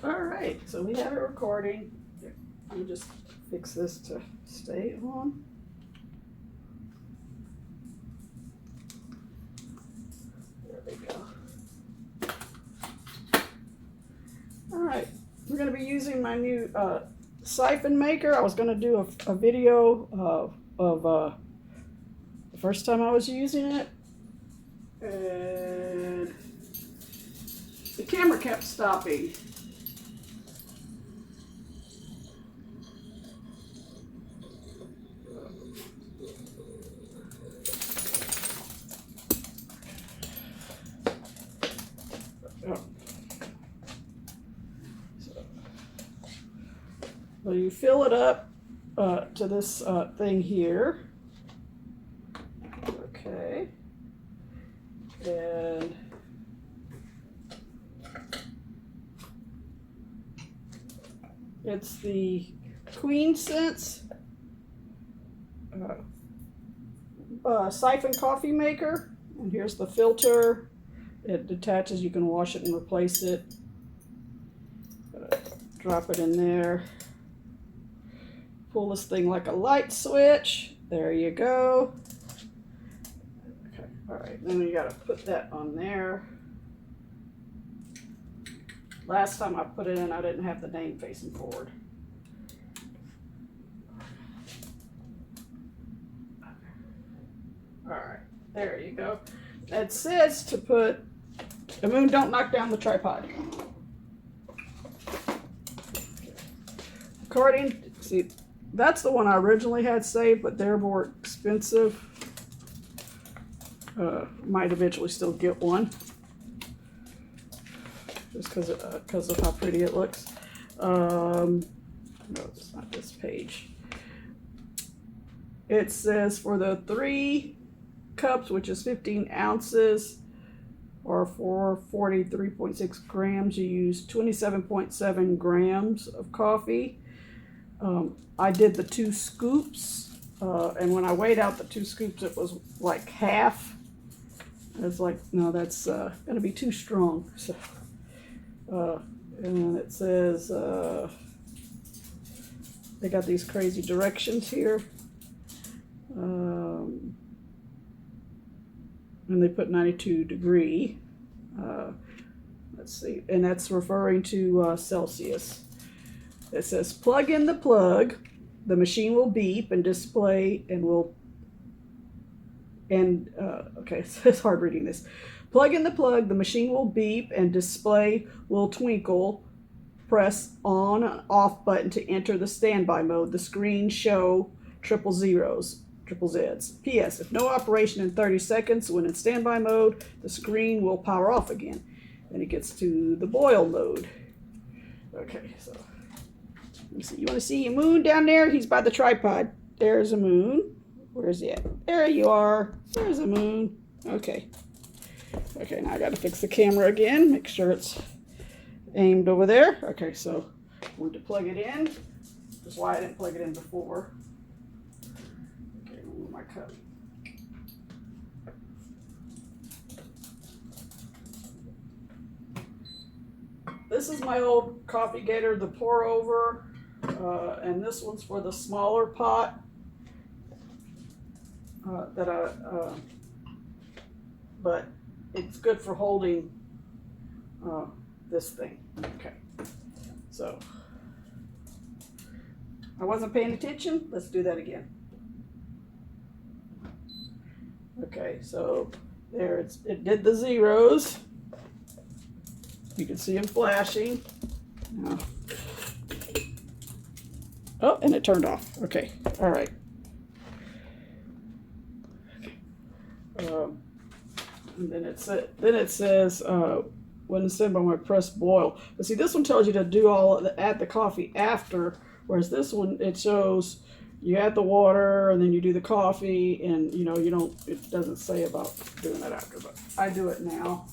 All right, so we have it recording. Let me just fix this to stay on. There we go. All right, we're going to be using my new siphon maker. I was going to do a video of the first time I was using it, and the camera kept stopping. So you fill it up to this thing here. Okay. And it's the Queen Sense siphon coffee maker. And here's the filter. It detaches, you can wash it and replace it. Drop it in there. Pull this thing like a light switch. There you go. Okay, all right, then you gotta put that on there. Last time I put it in, I didn't have the name facing forward. All right, there you go. It says to put, Moon, don't knock down the tripod. According, see, that's the one I originally had saved, but they're more expensive. Might eventually still get one, just because of how pretty it looks. No, it's not this page. It says for the 3 cups, which is 15 ounces, or for 43.6 grams, you use 27.7 grams of coffee. I did the 2 scoops, and when I weighed out the 2 scoops, it was like half. I was like, no, that's gonna be too strong. So, and it says they got these crazy directions here, and they put 92 degree. Let's see, and that's referring to Celsius. It says plug in the plug, the machine will beep and display and will, and okay, it's hard reading this. Plug in the plug, the machine will beep and display will twinkle. Press on and off button to enter the standby mode. The screen show triple Zs. P.S. If no operation in 30 seconds, when in standby mode, the screen will power off again. Then it gets to the boil mode. Okay, so. Let me see. You want to see a Moon down there? He's by the tripod. There's a Moon. Where's he at? There you are. There's a Moon. Okay. Okay, now I got to fix the camera again. Make sure it's aimed over there. Okay, so I want to plug it in. That's why I didn't plug it in before. Okay, move my cup. This is my old coffee gator, the pour over. And this one's for the smaller pot but it's good for holding this thing. Okay, so I wasn't paying attention. Let's do that again. Okay, so there it did the zeros. You can see them flashing. Now, oh, and it turned off. Okay, all right. And then it says when instead I'm going to press boil. But see, this one tells you to do add the coffee after, whereas this one it shows you add the water and then you do the coffee, and you know it doesn't say about doing that after, but I do it now.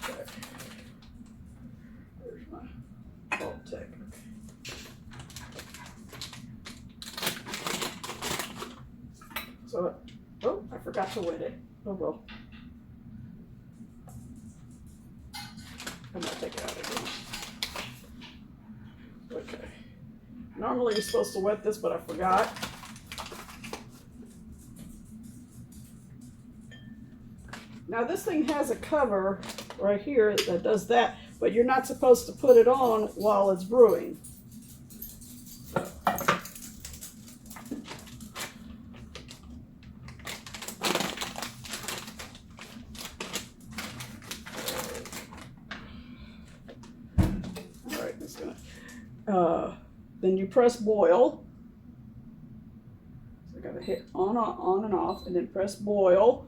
Okay. There's my Vault Tech. So, oh, I forgot to wet it. Oh well. I'm gonna take it out again. Okay. Normally you're supposed to wet this, but I forgot. Now this thing has a cover right here that does that, but you're not supposed to put it on while it's brewing. Then you press boil. So I gotta hit on and off, and then press boil.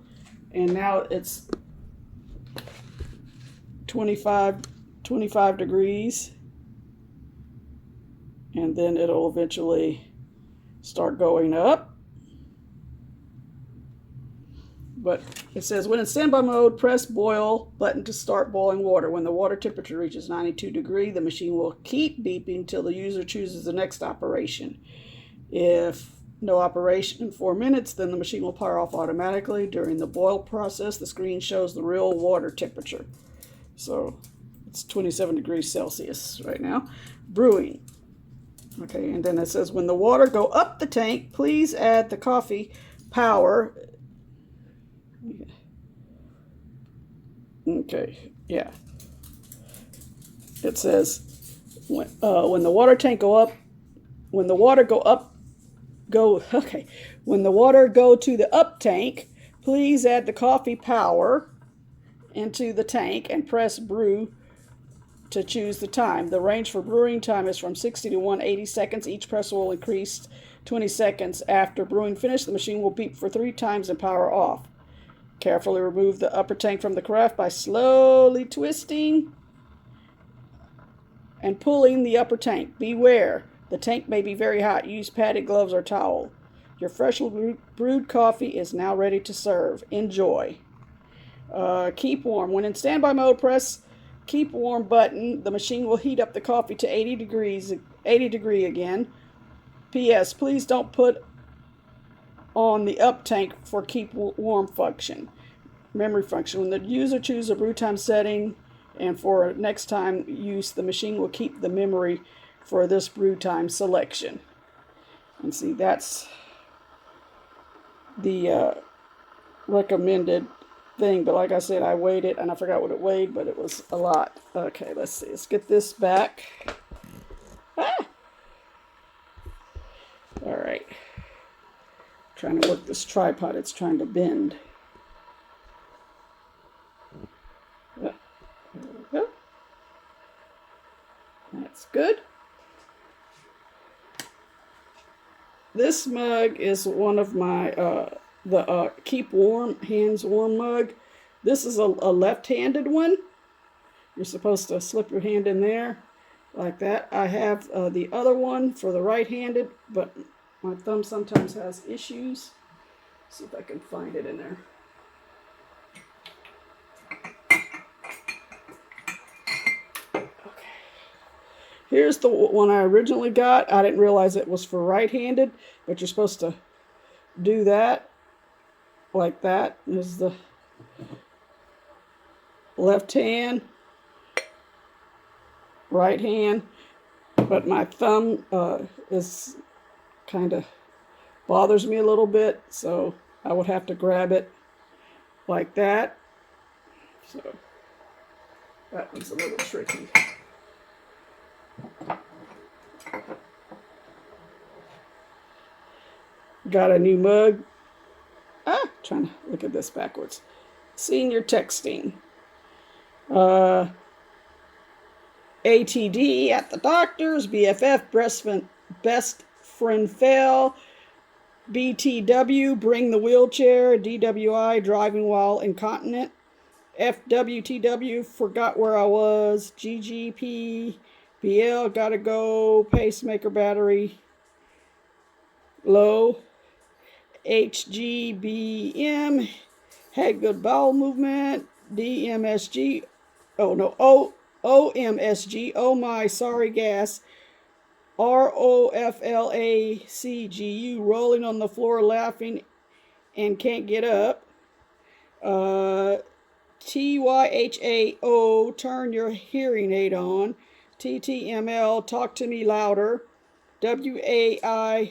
And now it's 25 degrees. And then it'll eventually start going up. But it says, when in standby mode, press boil button to start boiling water. When the water temperature reaches 92 degrees, the machine will keep beeping until the user chooses the next operation. If no operation in 4 minutes, then the machine will power off automatically. During the boil process, the screen shows the real water temperature. So it's 27 degrees Celsius right now. Brewing. Okay, and then it says, when the water go up the tank, please add the coffee power. Okay, yeah. It says when the water tank go up, when the water go to the up tank, please add the coffee power into the tank and press brew to choose the time. The range for brewing time is from 60 to 180 seconds. Each press will increase 20 seconds. After brewing finish, the machine will beep for 3 times and power off. Carefully remove the upper tank from the carafe by slowly twisting and pulling the upper tank. Beware, the tank may be very hot. Use padded gloves or towel. Your freshly brewed coffee is now ready to serve. Enjoy. Keep warm. When in standby mode, press keep warm button. The machine will heat up the coffee to 80 degree again. P.S. Please don't put on the up tank for keep warm function, memory function. When the user chooses a brew time setting and for next time use, the machine will keep the memory for this brew time selection. And see, that's the recommended thing, but like I said, I weighed it and I forgot what it weighed, but it was a lot. Okay, let's see, let's get this back. All right. Trying to work this tripod, it's trying to bend. There we go. That's good. This mug is one of my keep warm, hands warm mug. This is a left-handed one. You're supposed to slip your hand in there like that. I have the other one for the right-handed, but my thumb sometimes has issues. See if I can find it in there. Okay. Here's the one I originally got. I didn't realize it was for right-handed, but you're supposed to do that like that. There's the left hand, right hand, but my thumb is kind of bothers me a little bit, so I would have to grab it like that. So that one's a little tricky. Got a new mug. Trying to look at this backwards. Senior texting. ATD at the doctor's. BFF, best friend fell. BTW, bring the wheelchair. DWI, driving while incontinent. FWTW, forgot where I was. GGP, BL, gotta go. Pacemaker battery low. HGBM, had good bowel movement. DMSG, OMSG, oh my, sorry gas. ROFLACGU, rolling on the floor laughing and can't get up. TYHAO, turn your hearing aid on. TTML, talk to me louder. WAITT,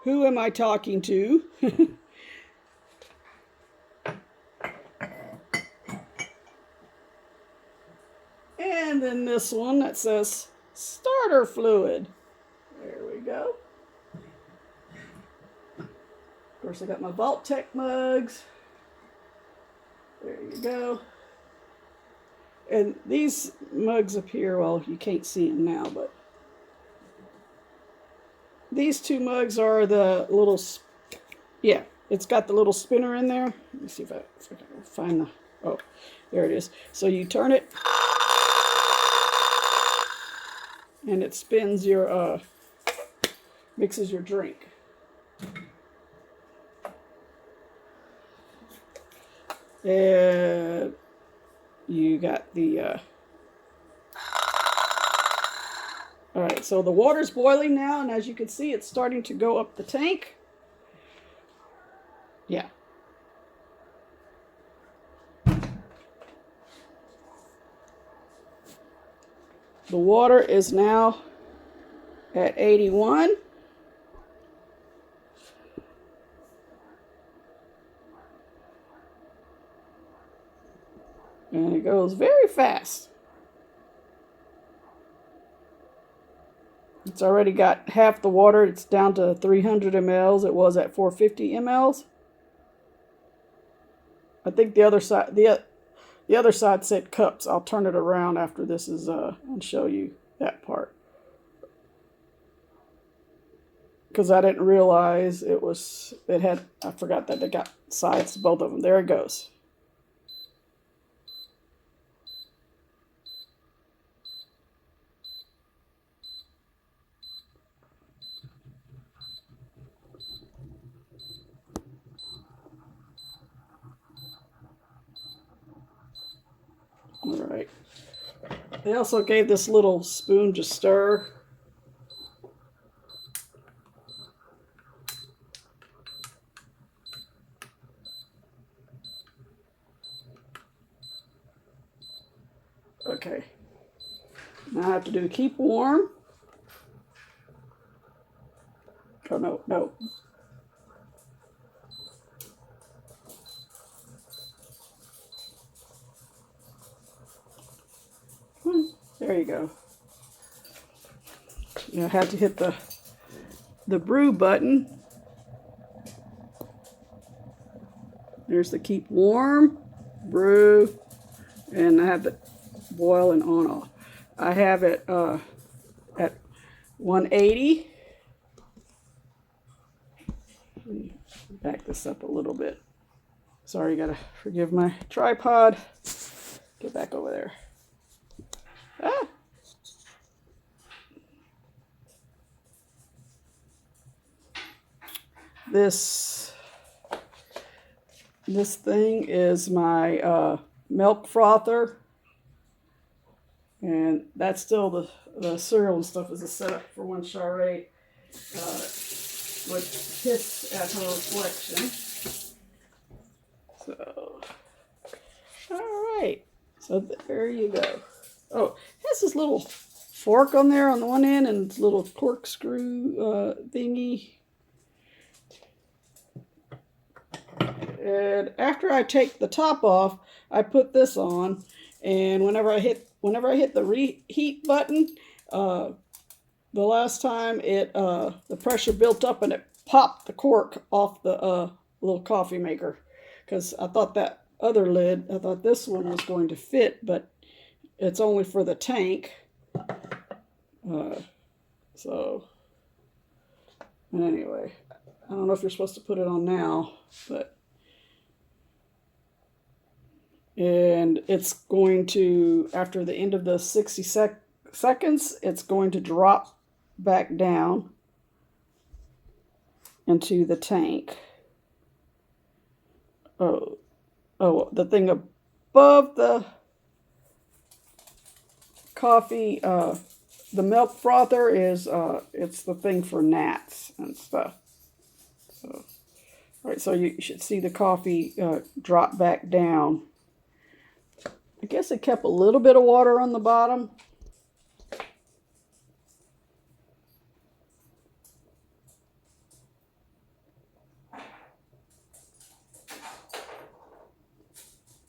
who am I talking to? And then this one that says starter fluid. There we go. Of course, I got my Vault-Tec mugs. There you go. And these mugs up here, well, you can't see them now, but these two mugs are the little, yeah, it's got the little spinner in there. Let me see if I can find the, oh, there it is. So you turn it, and it spins your, mixes your drink. And you got the, all right, so the water's boiling now, and as you can see, it's starting to go up the tank. Yeah. The water is now at 81. And it goes very fast. It's already got half the water. It's down to 300 mLs. It was at 450 mLs. I think the other side, the other side said cups. I'll turn it around after this is and show you that part. Because I didn't realize it had, I forgot that they got sides, both of them. There it goes. All right. They also gave this little spoon to stir. Okay. Now I have to do keep warm. Oh, no, no. There you go. You know, I had to hit the brew button. There's the keep warm, brew, and I have it boil and on off. I have it at 180. Let me back this up a little bit. Sorry, you gotta forgive my tripod. Get back over there. Ah. This thing is my milk frother, and that's still the cereal and stuff is a setup for when Charade would hiss at her reflection. So, all right, so there you go. Oh, it has this little fork on there on the one end and this little corkscrew thingy. And after I take the top off, I put this on, and whenever I hit the reheat button, the last time the pressure built up and it popped the cork off the little coffee maker, because I thought that other lid, I thought this one was going to fit, but it's only for the tank. So, and anyway, I don't know if you're supposed to put it on now, but. And it's going to, after the end of the 60 seconds, it's going to drop back down into the tank. Oh, the thing above the coffee, the milk frother is, it's the thing for gnats and stuff. So, All right, so you should see the coffee drop back down. I guess it kept a little bit of water on the bottom.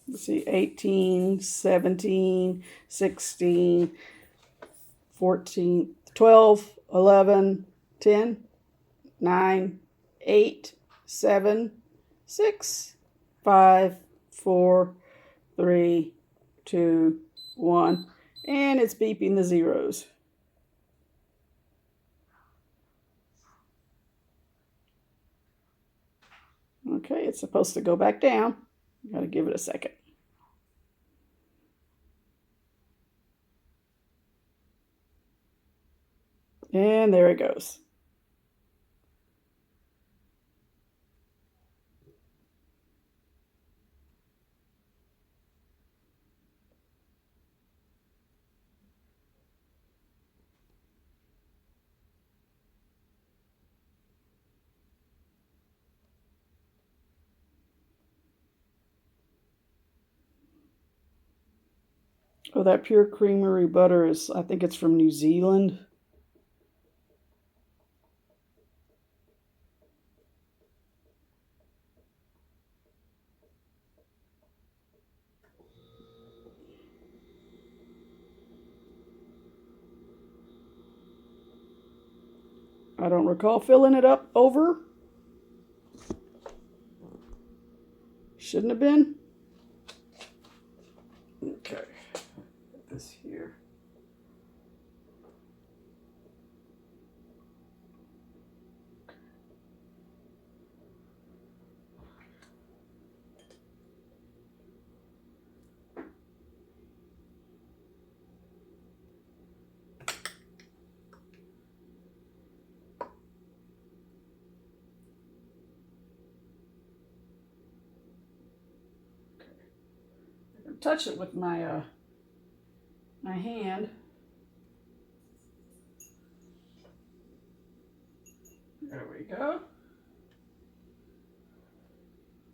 Let's see, 18, 17, 16, 14, 12, 11, 10, 9, 8, 7, 6, 5, 4, 3, 2, 1. And it's beeping the zeros. Okay, it's supposed to go back down. Got to give it a second. And there it goes. Oh, that pure creamery butter is, I think it's from New Zealand. I don't recall filling it up over. Shouldn't have been. Okay, put this here. Touch it with my my hand. There we go.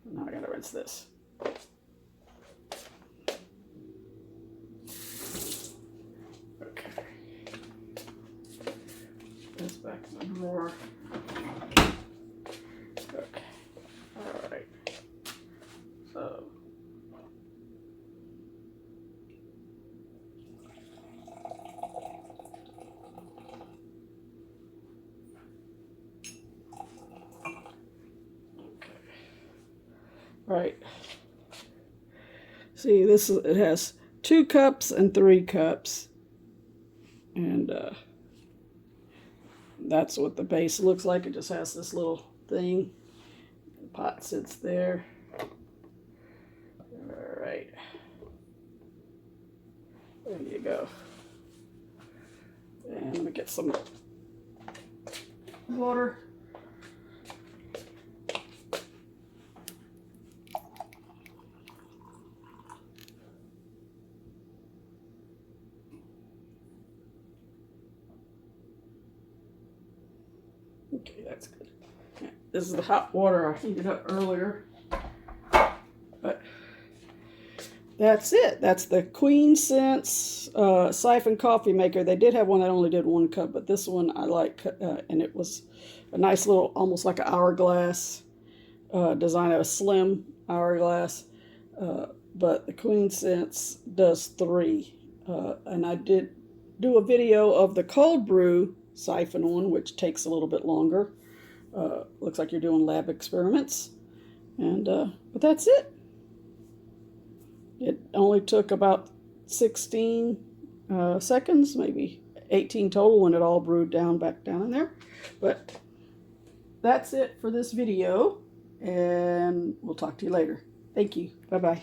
Now I gotta rinse this. Okay. This back in the drawer. Okay. All right. So. Right. See, this is, it has 2 cups and 3 cups. And that's what the base looks like. It just has this little thing. The pot sits there. All right. There you go. And let me get some water. Okay, that's good. Yeah, this is the hot water I heated up earlier. But that's it. That's the Queen Sense Siphon coffee maker. They did have one that only did 1 cup, but this one I like, and it was a nice little, almost like an hourglass design, of a slim hourglass. But the Queen Sense does 3. And I did do a video of the cold brew Siphon one, which takes a little bit longer. Looks like you're doing lab experiments. And but that's it. It only took about 16 seconds, maybe 18 total when it all brewed down back down in there. But that's it for this video, and we'll talk to you later. Thank you. Bye-bye.